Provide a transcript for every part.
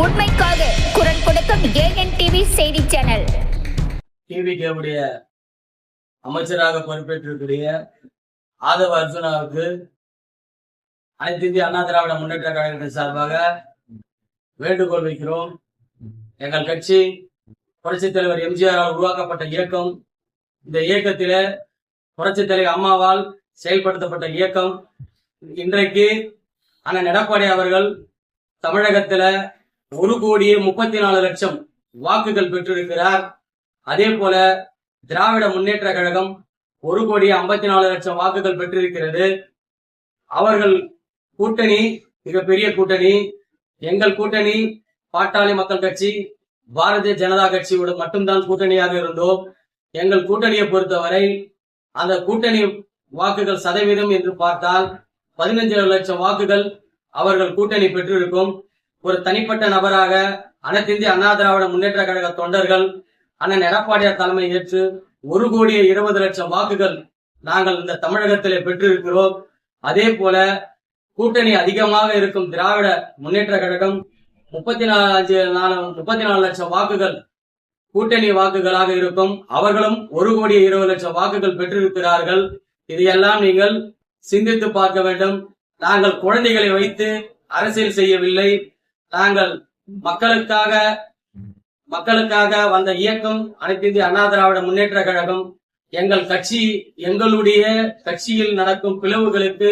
உண்மைக்காக குரல் கொடுக்கும் AN TV செய்தி சேனல். டிவிகேவுடைய அமைச்சராக பொறுப்பேற்றிருக்கிற ஆதவ அர்ஜுனாவுக்கு அனைத்து இந்திய அண்ணா திராவிட முன்னேற்ற கழகத்தின் சார்பாக வேண்டுகோள் வைக்கிறோம். எங்கள் கட்சி புரட்சித் தலைவர் எம்ஜிஆரால் உருவாக்கப்பட்ட இயக்கம். இந்த இயக்கத்தில புரட்சித் தலைவர் அம்மாவால் செயல்படுத்தப்பட்ட இயக்கம். இன்றைக்கு அண்ணன் எடப்பாடி அவர்கள் தமிழகத்துல 1,34,00,000 வாக்குகள் பெற்றிருக்கிறார். அதே போல திராவிட முன்னேற்ற கழகம் 1,54,00,000 வாக்குகள் பெற்றிருக்கிறது. அவர்கள் கூட்டணி மிகப்பெரிய கூட்டணி. எங்கள் கூட்டணி பாட்டாளி மக்கள் கட்சி, பாரதிய ஜனதா கட்சியுடன் மட்டும்தான் கூட்டணியாக இருந்தோம். எங்கள் கூட்டணியை பொறுத்தவரை அந்த கூட்டணி வாக்குகள் சதவீதம் என்று பார்த்தால் 15,00,000 வாக்குகள் அவர்கள் கூட்டணி பெற்றிருக்கும். ஒரு தனிப்பட்ட நபராக அனைத்து இந்திய அண்ணா திராவிட முன்னேற்ற கழக தொண்டர்கள் அண்ணன் எடப்பாடியார் தலைமை ஏற்று 1,20,00,000 வாக்குகள் நாங்கள் இந்த தமிழகத்திலே பெற்றிருக்கிறோம். அதே போல கூட்டணி அதிகமாக இருக்கும் திராவிட முன்னேற்ற கழகம் 34,00,000 வாக்குகள் கூட்டணி வாக்குகளாக இருக்கும். அவர்களும் 1,20,00,000 வாக்குகள் பெற்றிருக்கிறார்கள். இதையெல்லாம் நீங்கள் சிந்தித்து பார்க்க வேண்டும். நாங்கள் குழந்தைகளை வைத்து அரசியல் செய்யவில்லை. நாங்கள் மக்களுக்காக வந்த இயக்கம் அனைத்து இந்திய அண்ணா திராவிட முன்னேற்ற கழகம். எங்கள் கட்சி, எங்களுடைய கட்சியில் நடக்கும் பிளவுகளுக்கு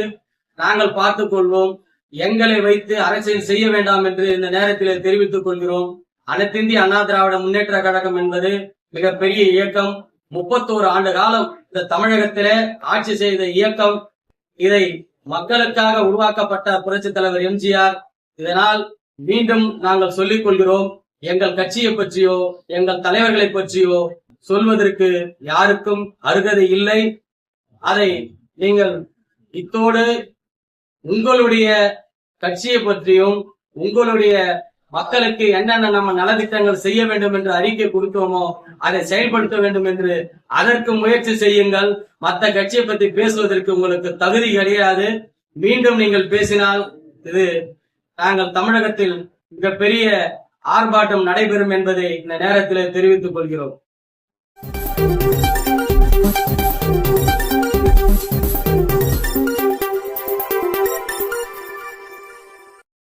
நாங்கள் பார்த்துக் கொள்வோம். எங்களை வைத்து அரசியல் செய்ய வேண்டாம் என்று இந்த நேரத்தில் தெரிவித்துக் கொள்கிறோம். அனைத்து இந்திய அண்ணா திராவிட முன்னேற்ற கழகம் என்பது மிகப்பெரிய இயக்கம். 31 ஆண்டு காலம் இந்த தமிழகத்திலே ஆட்சி செய்த இயக்கம். இதை மக்களுக்காக உருவாக்கப்பட்ட புரட்சித் தலைவர் எம்ஜிஆர். இதனால் மீண்டும் நாங்கள் சொல்லிக் கொள்கிறோம், எங்கள் கட்சியை பற்றியோ எங்கள் தலைவர்களை பற்றியோ சொல்வதற்கு யாருக்கும் அருகதை இல்லை. அதை நீங்கள் இத்தோடு உங்களுடைய கட்சியை பற்றியும் உங்களுடைய மக்களுக்கு என்னென்ன நம்ம நலத்திட்டங்கள் செய்ய வேண்டும் என்று அறிக்கை கொடுத்தோமோ அதை செயல்படுத்த வேண்டும் என்று அதற்கு முயற்சி செய்யுங்கள். மற்ற கட்சியை பற்றி பேசுவதற்கு உங்களுக்கு தகுதி கிடையாது. மீண்டும் நீங்கள் பேசினால் இது நாங்கள் தமிழகத்தில் மிகப்பெரிய ஆர்ப்பாட்டம் நடைபெறும் என்பதை இந்த நேரத்தில் தெரிவித்துக் கொள்கிறோம்.